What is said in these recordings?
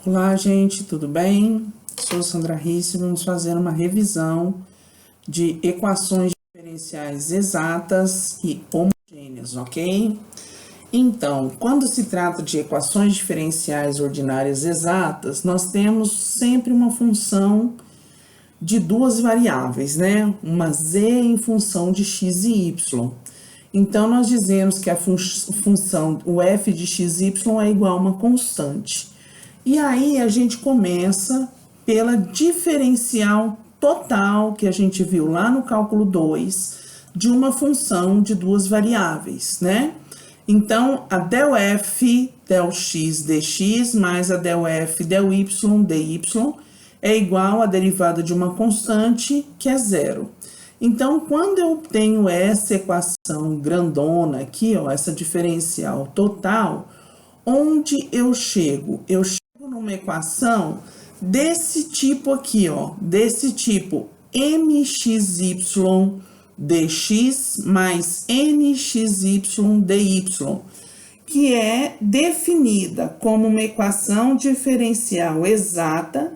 Olá, gente, tudo bem? Sou Sandra Risse, vamos fazer uma revisão de equações diferenciais exatas e homogêneas, ok? Então, quando se trata de equações diferenciais ordinárias exatas, nós temos sempre uma função de duas variáveis, né? Uma z em função de x e y. Então, nós dizemos que a função, o f de xy é igual a uma constante. E aí, a gente começa pela diferencial total, que a gente viu lá no cálculo 2, de uma função de duas variáveis, né? Então, a del f del x dx mais a del f del y dy é igual à derivada de uma constante, que é zero. Então, quando eu tenho essa equação grandona aqui, ó, essa diferencial total, onde eu chego? Eu chego numa equação desse tipo aqui, ó, desse tipo mxy dx mais nxy dy, que é definida como uma equação diferencial exata,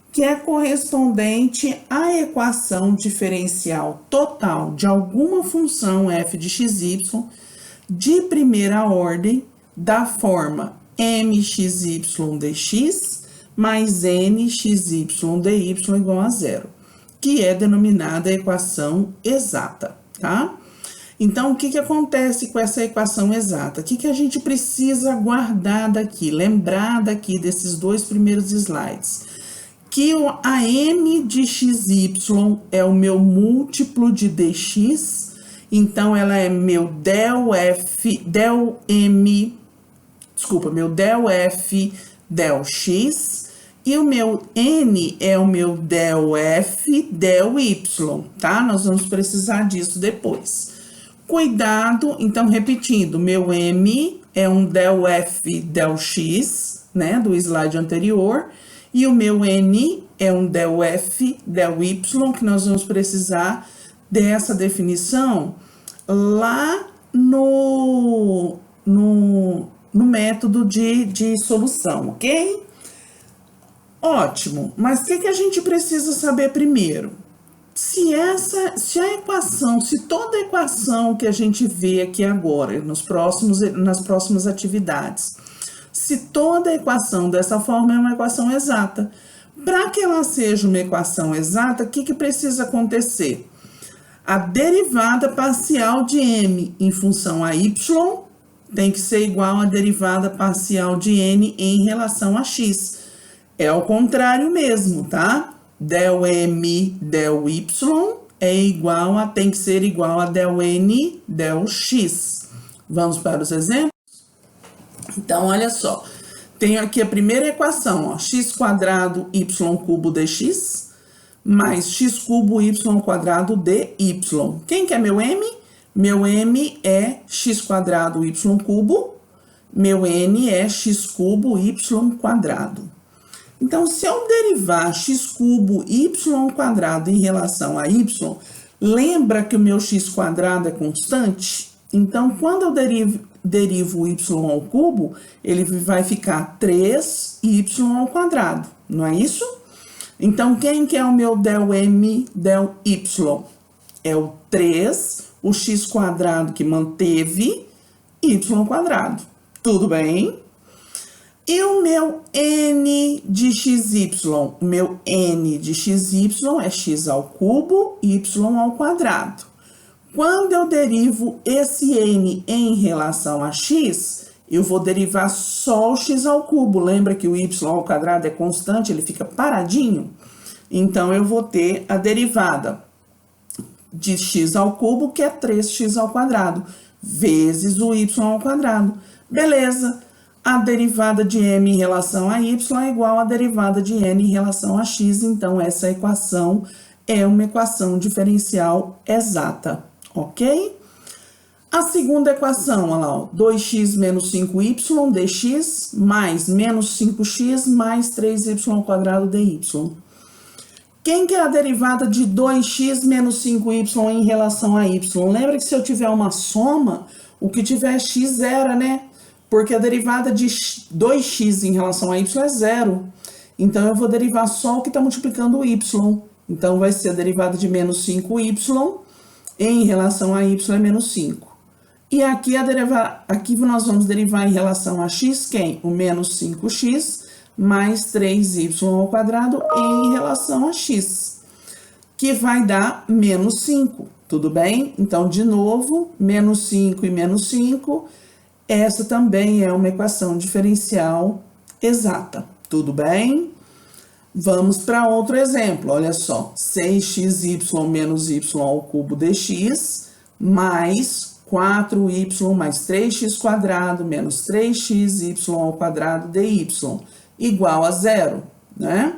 que é correspondente à equação diferencial total de alguma função f de xy de primeira ordem, da forma mxy dx mais nxy dy igual a zero, que é denominada equação exata, tá? Então, o que acontece com essa equação exata? O que a gente precisa guardar daqui, lembrar daqui desses dois primeiros slides? Que a m de xy é o meu múltiplo de dx, então ela é meu del f del x, e o meu n é o meu del f del y, tá? Nós vamos precisar disso depois. Cuidado, então, repetindo, meu m é um del f del x, né, do slide anterior, e o meu n é um del f del y, que nós vamos precisar dessa definição lá no método de solução, ok? Ótimo, mas o que a gente precisa saber primeiro? Se toda equação que a gente vê aqui agora, nas próximas atividades, se toda equação dessa forma é uma equação exata, para que ela seja uma equação exata, o que precisa acontecer? A derivada parcial de m em função a y tem que ser igual à derivada parcial de n em relação a x. É o contrário mesmo, tá? Del m del y tem que ser igual a del n del x. Vamos para os exemplos? Então, olha só. Tenho aqui a primeira equação, ó, x quadrado y cubo dx mais x cubo y quadrado dy. Quem que é meu m? Meu m é x quadrado y cubo, meu n é x cubo y quadrado. Então, se eu derivar x cubo y quadrado em relação a y, lembra que o meu x quadrado é constante? Então, quando eu derivo o y ao cubo, ele vai ficar 3y ao quadrado, não é isso? Então, quem que é o meu del m del y? É o 3, o x quadrado que manteve, y quadrado. Tudo bem? E o meu n de xy? O meu n de xy é x ao cubo, y ao quadrado. Quando eu derivo esse n em relação a x, eu vou derivar só o x ao cubo. Lembra que o y ao quadrado é constante, ele fica paradinho? Então, eu vou ter a derivada de x ao cubo, que é 3x ao quadrado, vezes o y ao quadrado. Beleza. A derivada de m em relação a y é igual à derivada de n em relação a x. Então, essa equação é uma equação diferencial exata, ok? A segunda equação, olha lá, ó, 2x menos 5y dx mais menos 5x mais 3y ao quadrado dy. Quem que é a derivada de 2x menos 5y em relação a y? Lembra que se eu tiver uma soma, o que tiver x zero, né? Porque a derivada de 2x em relação a y é zero. Então, eu vou derivar só o que está multiplicando o y. Então, vai ser a derivada de menos 5y em relação a y é menos 5. E aqui, aqui nós vamos derivar em relação a x quem? O menos 5x mais 3y ao quadrado em relação a x, que vai dar menos 5, tudo bem? Então, de novo, menos 5 e menos 5, essa também é uma equação diferencial exata, tudo bem? Vamos para outro exemplo, olha só, 6xy menos y ao cubo dx, mais 4y mais 3x quadrado menos 3xy ao quadrado dy, igual a zero, né?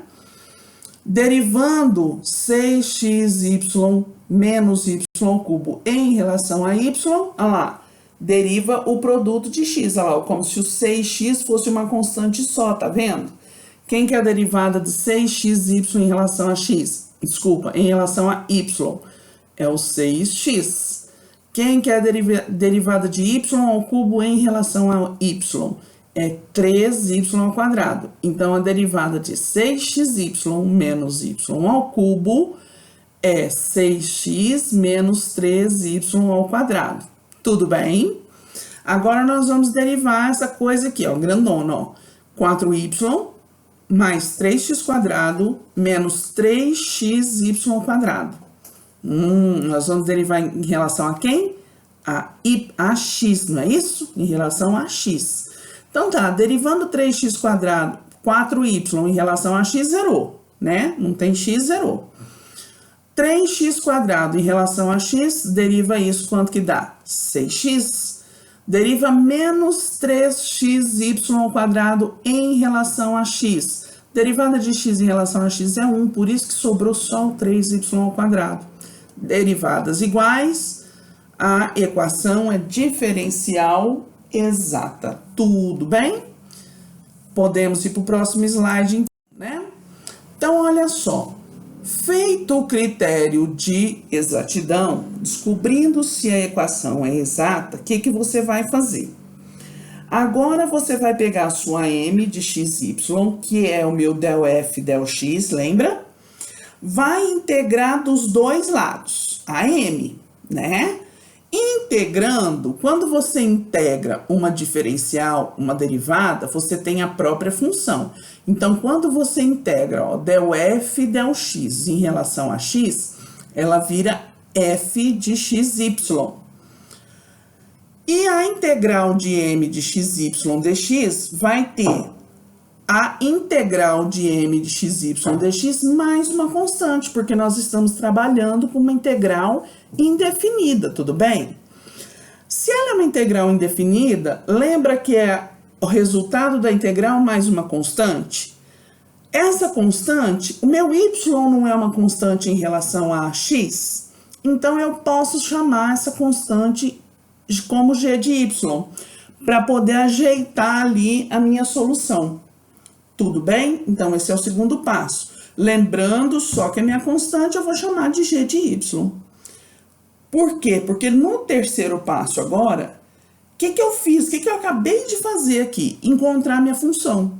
Derivando 6xy menos y ao cubo em relação a y, olha lá, deriva o produto de x, olha lá, como se o 6x fosse uma constante só, tá vendo? Quem que é a derivada de 6xy em relação a x? Desculpa, em relação a y, é o 6x. Quem que é a derivada de y ao cubo em relação a y? É 3y ao quadrado. Então, a derivada de 6xy menos y ao cubo é 6x menos 3y ao quadrado. Tudo bem? Agora, nós vamos derivar essa coisa aqui, ó, grandona, ó. 4y mais 3x quadrado menos 3xy ao quadrado. Nós vamos derivar em relação a quem? A x, não é isso? Em relação a x. Então tá, derivando 3x quadrado, 4y em relação a x, zerou, né? Não tem x, zerou. 3x quadrado em relação a x, deriva isso, quanto que dá? 6x. Deriva menos 3xy ao quadrado em relação a x. Derivada de x em relação a x é 1, por isso que sobrou só o 3y ao quadrado. Derivadas iguais, a equação é diferencial exata. Tudo bem? Podemos ir para o próximo slide, né? Então, olha só. Feito o critério de exatidão, descobrindo se a equação é exata, o que você vai fazer? Agora, você vai pegar a sua m de xy, que é o meu del f, del x, lembra? Vai integrar dos dois lados, a m, né? Integrando, quando você integra uma diferencial, uma derivada, você tem a própria função. Então, quando você integra, ó, del f, del x em relação a x, ela vira f de xy. E a integral de m de xy dx vai ter a integral de m de xy dx mais uma constante, porque nós estamos trabalhando com uma integral indefinida, tudo bem? Se ela é uma integral indefinida, lembra que é o resultado da integral mais uma constante? Essa constante, o meu y não é uma constante em relação a x, então eu posso chamar essa constante como g de y, para poder ajeitar ali a minha solução. Tudo bem? Então, esse é o segundo passo. Lembrando só que a minha constante eu vou chamar de g de y. Por quê? Porque no terceiro passo agora, o que eu fiz? O que eu acabei de fazer aqui? Encontrar a minha função.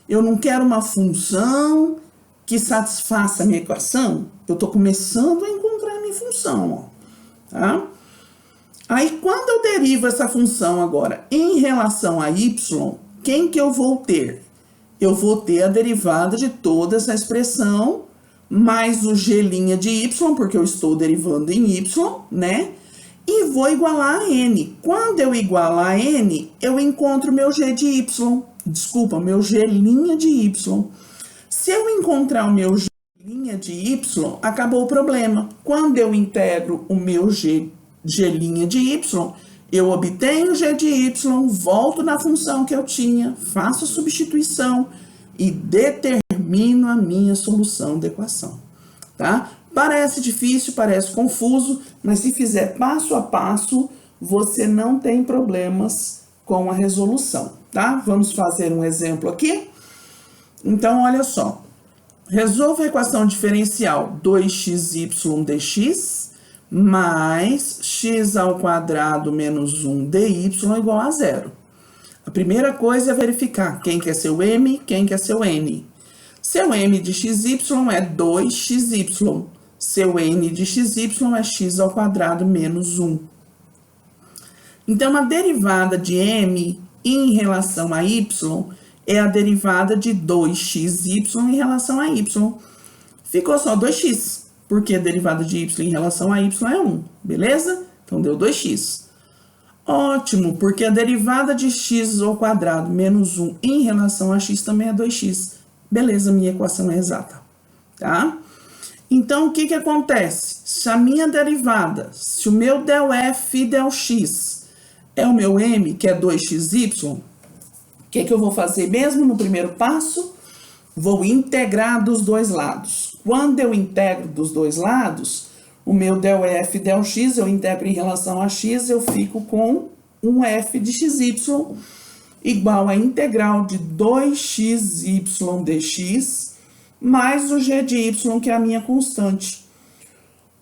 Eu não quero uma função que satisfaça a minha equação. Eu estou começando a encontrar a minha função, ó. Tá? Aí, quando eu derivo essa função agora em relação a y, quem que eu vou ter? Eu vou ter a derivada de toda essa expressão, mais o g' de y, porque eu estou derivando em y, né? E vou igualar a n. Quando eu igualar a n, eu encontro meu g de y. Desculpa, meu g' de y. Se eu encontrar o meu g' de y, acabou o problema. Quando eu integro o meu g' de y, eu obtenho o g de y, volto na função que eu tinha, faço a substituição e determino a minha solução da equação, tá? Parece difícil, parece confuso, mas se fizer passo a passo, você não tem problemas com a resolução, tá? Vamos fazer um exemplo aqui? Então, olha só. Resolva a equação diferencial 2xy dx mais x ao quadrado menos 1 dy igual a zero. A primeira coisa é verificar quem quer ser o m, quem quer ser o n. Seu m de xy é 2xy. Seu n de xy é x ao quadrado menos 1. Então, a derivada de m em relação a y é a derivada de 2xy em relação a y. Ficou só 2x, porque a derivada de y em relação a y é 1, beleza? Então, deu 2x. Ótimo, porque a derivada de x ao quadrado menos 1 em relação a x também é 2x. Beleza, minha equação é exata, tá? Então, o que que acontece? Se a minha derivada, se o meu del f e del x é o meu m, que é 2xy, o que que eu vou fazer mesmo no primeiro passo? Vou integrar dos dois lados. Quando eu integro dos dois lados, o meu del f e del x, eu integro em relação a x, eu fico com um f de xy igual a integral de 2xy dx mais o g de y, que é a minha constante.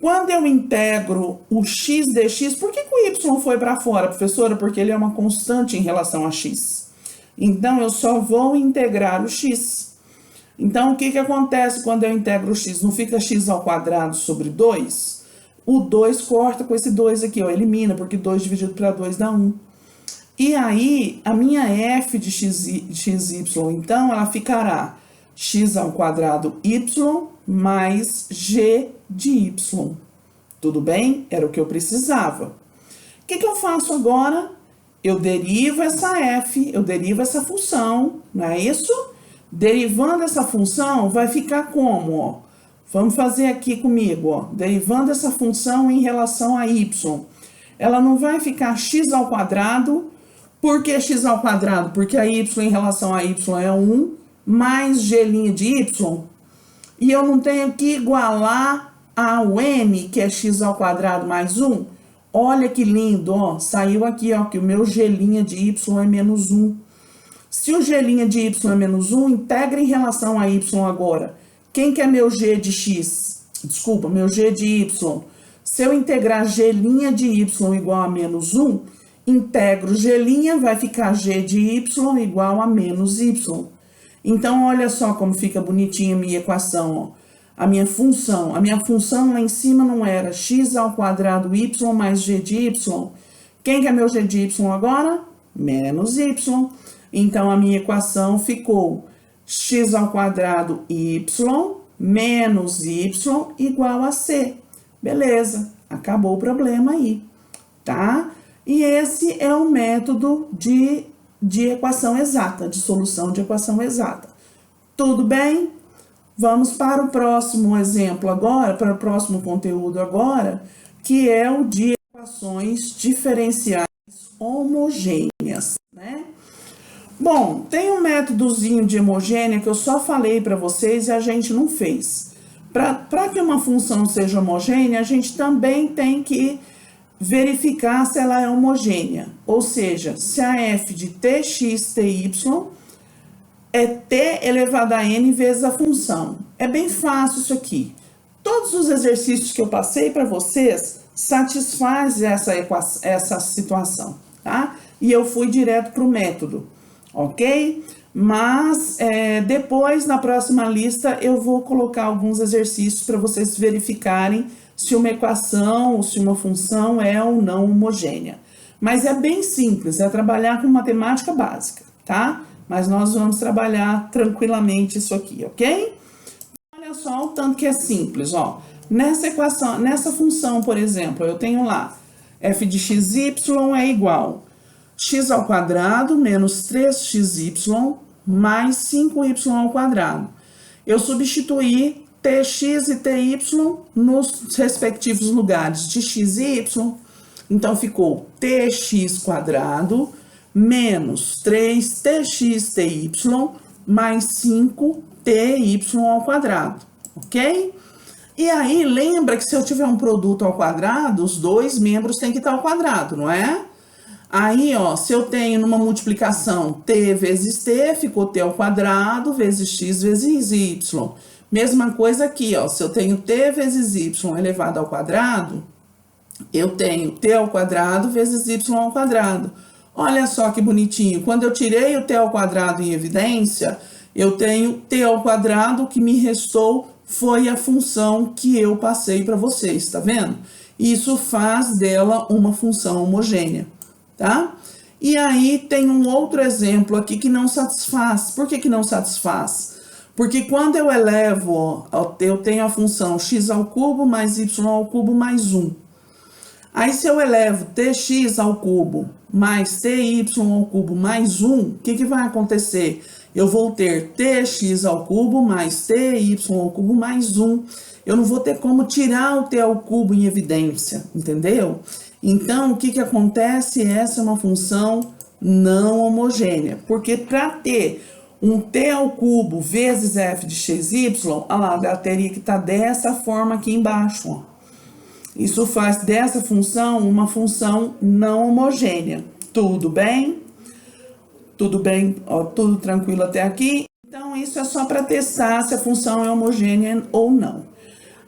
Quando eu integro o x dx, por que o y foi para fora, professora? Porque ele é uma constante em relação a x. Então, eu só vou integrar o x. Então, o que que acontece quando eu integro o x? Não fica x ao quadrado sobre 2? O 2 corta com esse 2 aqui, ó, elimina, porque 2 dividido para 2 dá 1. E aí, a minha f de xy, então, ela ficará x ao quadrado y mais g de y. Tudo bem? Era o que eu precisava. O que que eu faço agora? Eu derivo essa f, eu derivo essa função, não é isso? Derivando essa função, vai ficar como, ó? Vamos fazer aqui comigo, ó. Derivando essa função em relação a y. Ela não vai ficar x ao quadrado. Por que x ao quadrado? Porque a y em relação a y é 1, mais g' de y. E eu não tenho que igualar ao n, que é x ao quadrado mais 1. Olha que lindo, ó. Saiu aqui, ó, que o meu g' de y é menos 1. Se o g' de y é menos 1, integra em relação a y agora. Quem que é meu g de x? Desculpa, meu g de y. Se eu integrar g' de y igual a menos 1, integro g', vai ficar g de y igual a menos y. Então, olha só como fica bonitinha a minha equação, ó. A minha função lá em cima não era x ao quadrado y mais g de y. Quem que é meu g de y agora? Menos y. Então, a minha equação ficou x ao quadrado y menos y igual a c. Beleza, acabou o problema aí, tá? E esse é o método de equação exata, de solução de equação exata. Tudo bem? Vamos para o próximo exemplo agora, para o próximo conteúdo agora, que é o de equações diferenciais homogêneas, né? Bom, tem um métodozinho de homogênea que eu só falei para vocês e a gente não fez. Para que uma função seja homogênea, a gente também tem que verificar se ela é homogênea. Ou seja, se a f de tx, ty é t elevado a n vezes a função. É bem fácil isso aqui. Todos os exercícios que eu passei para vocês satisfazem essa situação, tá? E eu fui direto para o método, ok? Mas depois, na próxima lista, eu vou colocar alguns exercícios para vocês verificarem se uma equação ou se uma função é ou não homogênea. Mas é bem simples, é trabalhar com matemática básica, tá? Mas nós vamos trabalhar tranquilamente isso aqui, ok? Olha só o tanto que é simples, ó. Nessa equação, nessa função, por exemplo, eu tenho lá f de xy é igual x ao quadrado menos 3xy mais 5y ao quadrado. Eu substituí tx e ty nos respectivos lugares de x e y. Então, ficou tx quadrado menos 3tx mais 5ty ao quadrado, ok? E aí, lembra que se eu tiver um produto ao quadrado, os dois membros têm que estar ao quadrado, não é? Aí, ó, se eu tenho numa multiplicação t vezes t, ficou t ao quadrado vezes x vezes y. Mesma coisa aqui, ó, se eu tenho t vezes y elevado ao quadrado, eu tenho t ao quadrado vezes y ao quadrado. Olha só que bonitinho. Quando eu tirei o t ao quadrado em evidência, eu tenho t ao quadrado, o que me restou foi a função que eu passei para vocês, tá vendo? Isso faz dela uma função homogênea, tá? E aí tem um outro exemplo aqui que não satisfaz. Por que que não satisfaz? Porque quando eu elevo, ó, eu tenho a função x ao cubo mais y ao cubo mais 1. Aí se eu elevo tx ao cubo mais ty ao cubo mais 1, o que que vai acontecer? Eu vou ter tx ao cubo mais ty ao cubo mais 1. Eu não vou ter como tirar o t ao cubo em evidência, entendeu? Então, o que que acontece? Essa é uma função não homogênea, porque para ter um t ao cubo vezes f de xy, olha lá, ela teria que estar dessa forma aqui embaixo, ó. Isso faz dessa função uma função não homogênea. Tudo bem? Tudo bem? Ó, tudo tranquilo até aqui? Então, isso é só para testar se a função é homogênea ou não.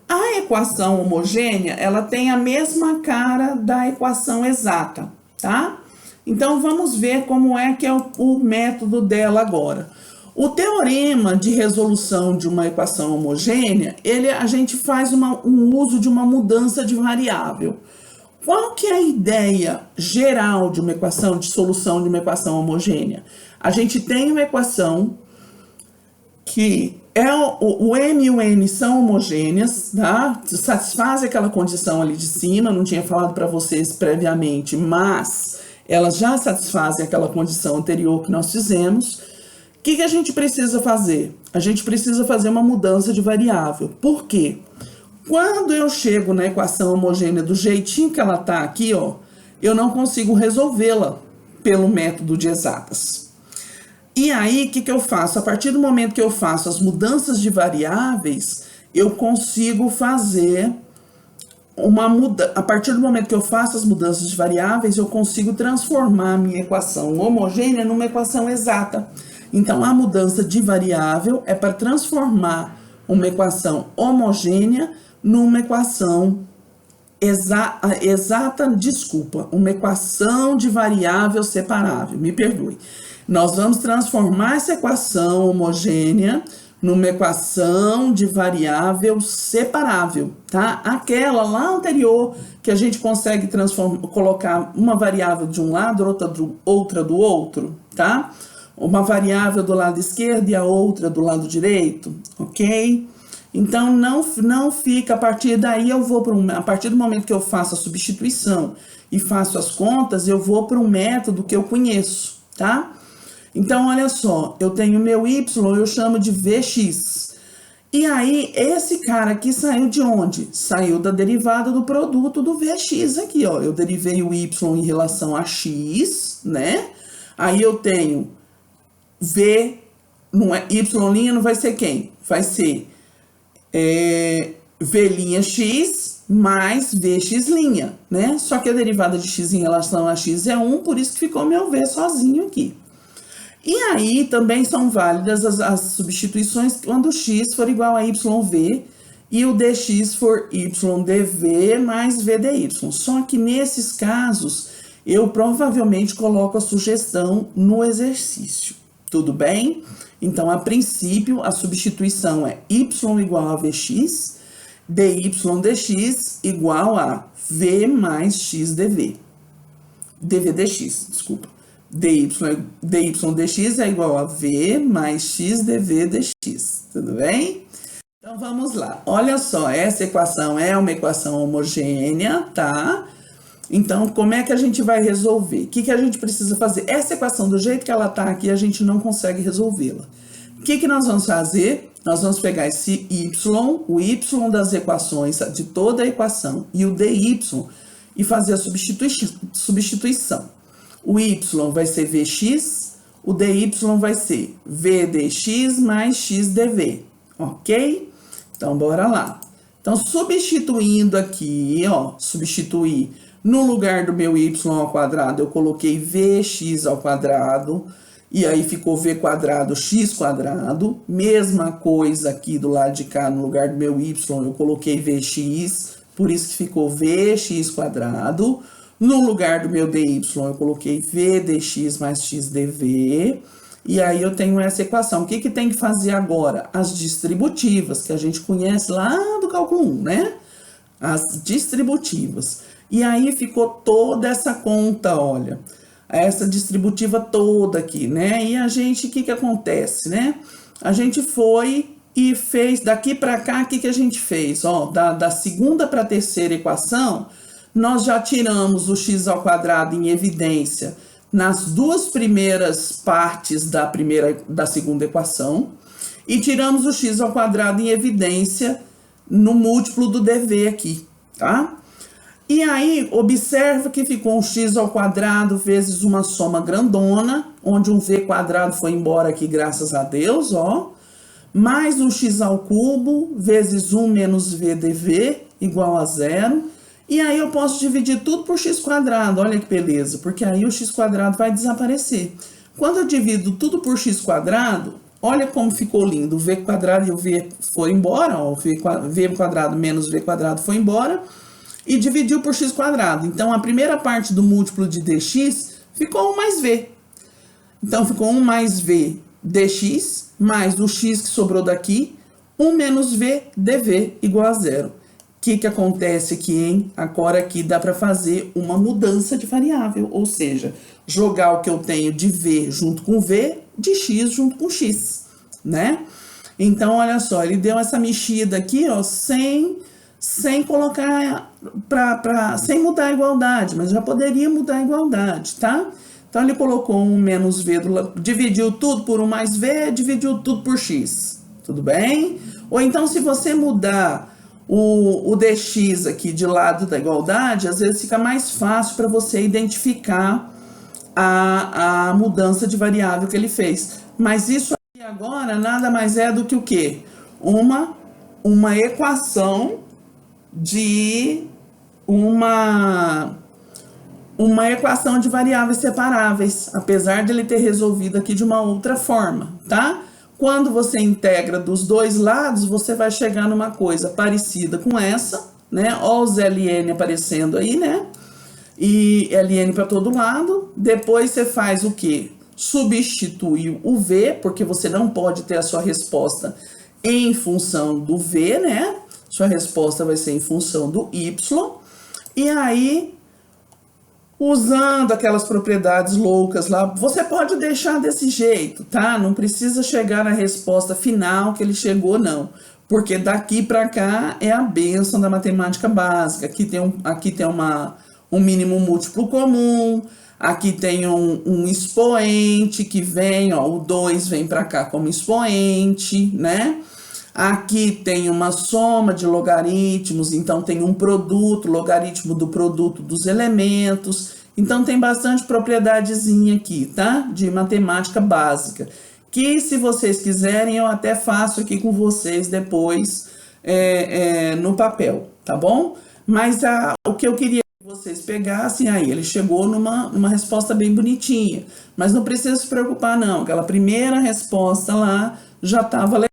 A equação homogênea, ela tem a mesma cara da equação exata, tá? Então, vamos ver como é que é o método dela agora. O teorema de resolução de uma equação homogênea, a gente faz um uso de uma mudança de variável. Qual que é a ideia geral de uma equação, de solução de uma equação homogênea? A gente tem uma equação que o m e o n são homogêneas, tá? Satisfaz aquela condição ali de cima, não tinha falado para vocês previamente, mas elas já satisfazem aquela condição anterior que nós fizemos. O que a gente precisa fazer? A gente precisa fazer uma mudança de variável. Por quê? Quando eu chego na equação homogênea do jeitinho que ela está aqui, ó, eu não consigo resolvê-la pelo método de exatas. E aí, o que eu faço? A partir do momento que eu faço as mudanças de variáveis, eu consigo fazer uma mudança. A partir do momento que eu faço as mudanças de variáveis, eu consigo transformar a minha equação homogênea numa equação exata. Então, a mudança de variável é para transformar uma equação homogênea numa equação uma equação de variável separável, me perdoe. Nós vamos transformar essa equação homogênea numa equação de variável separável, tá? Aquela lá anterior que a gente consegue colocar uma variável de um lado, outra do outro, tá? Uma variável do lado esquerdo e a outra do lado direito, ok? Então, não fica, a partir daí eu vou a partir do momento que eu faço a substituição e faço as contas, eu vou para um método que eu conheço, tá? Então, olha só, eu tenho meu y, eu chamo de vx. E aí, esse cara aqui saiu de onde? Saiu da derivada do produto do vx aqui, ó. Eu derivei o y em relação a x, né? Aí eu tenho v, não é, y' não vai ser quem? Vai ser v'x mais vx', né? Só que a derivada de x em relação a x é 1, por isso que ficou meu v sozinho aqui. E aí também são válidas as substituições quando x for igual a yv e o dx for ydv mais vdy. Só que nesses casos, eu provavelmente coloco a sugestão no exercício. Tudo bem? Então, a princípio, a substituição é y igual a vx, dy dx igual a v mais x dv. dv dx, desculpa. dy dx é igual a v mais x dv dx. Tudo bem? Então, vamos lá. Olha só, essa equação é uma equação homogênea, tá? Então, como é que a gente vai resolver? O que a gente precisa fazer? Essa equação, do jeito que ela está aqui, a gente não consegue resolvê-la. O que nós vamos fazer? Nós vamos pegar esse o y das equações, de toda a equação, e o dy, e fazer a substituição. O y vai ser vx, o dy vai ser v dx mais x dv, ok? Então, bora lá. Então, substituindo aqui, ó, substituir no lugar do meu y ao quadrado, eu coloquei vx ao quadrado, e aí ficou v quadrado x quadrado. Mesma coisa aqui do lado de cá, no lugar do meu y, eu coloquei vx, por isso que ficou vx quadrado. No lugar do meu dy, eu coloquei v dx mais x dv. E aí eu tenho essa equação. O que que tem que fazer agora? As distributivas, que a gente conhece lá do cálculo 1, né? As distributivas. E aí ficou toda essa conta, olha, essa distributiva toda aqui, né? E a gente, o que que acontece, né? A gente foi e fez daqui para cá, o que que a gente fez? Ó, da segunda para a terceira equação, nós já tiramos o x ao quadrado em evidência nas duas primeiras partes da segunda equação e tiramos o x ao quadrado em evidência no múltiplo do dv aqui, tá? E aí, observa que ficou um x ao quadrado vezes uma soma grandona, onde um v quadrado foi embora aqui, graças a Deus, ó. Mais um x ao cubo vezes 1 menos v dv igual a 0. E aí eu posso dividir tudo por x quadrado, olha que beleza, porque aí o x quadrado vai desaparecer. Quando eu divido tudo por x quadrado, olha como ficou lindo, o v quadrado e o v foram embora, ó, o v quadrado menos v quadrado foi embora, e dividiu por x quadrado. Então, a primeira parte do múltiplo de dx ficou 1 mais v. Então, ficou 1 mais v dx, mais o x que sobrou daqui, 1 menos v dv igual a 0. O que acontece aqui, hein? Agora aqui dá para fazer uma mudança de variável, ou seja, jogar o que eu tenho de v junto com v, de x junto com x, né? Então, olha só, ele deu essa mexida aqui, ó, sem colocar, sem mudar a igualdade, mas já poderia mudar a igualdade, tá? Então, ele colocou 1 menos v, dividiu tudo por 1 mais v, dividiu tudo por x, tudo bem? Ou então, se você mudar o dx aqui de lado da igualdade, às vezes fica mais fácil para você identificar a mudança de variável que ele fez. Mas isso aqui agora nada mais é do que o quê? Uma equação de uma equação de variáveis separáveis, apesar de ele ter resolvido aqui de uma outra forma, tá? Quando você integra dos dois lados, você vai chegar numa coisa parecida com essa, né? Ó os ln aparecendo aí, né? E ln para todo lado. Depois você faz o quê? Substitui o v, porque você não pode ter a sua resposta em função do v, né? Sua resposta vai ser em função do y. E aí, usando aquelas propriedades loucas lá, você pode deixar desse jeito, tá? Não precisa chegar na resposta final que ele chegou, não. Porque daqui para cá é a bênção da matemática básica. Aqui tem um mínimo múltiplo comum, aqui tem um expoente que vem, ó, o 2 vem para cá como expoente, né? Aqui tem uma soma de logaritmos, então tem um produto, logaritmo do produto dos elementos. Então tem bastante propriedadezinha aqui, tá? De matemática básica. Que se vocês quiserem, eu até faço aqui com vocês depois no papel, tá bom? Mas o que eu queria que vocês pegassem aí, ele chegou numa resposta bem bonitinha. Mas não precisa se preocupar não, aquela primeira resposta lá já estava legal.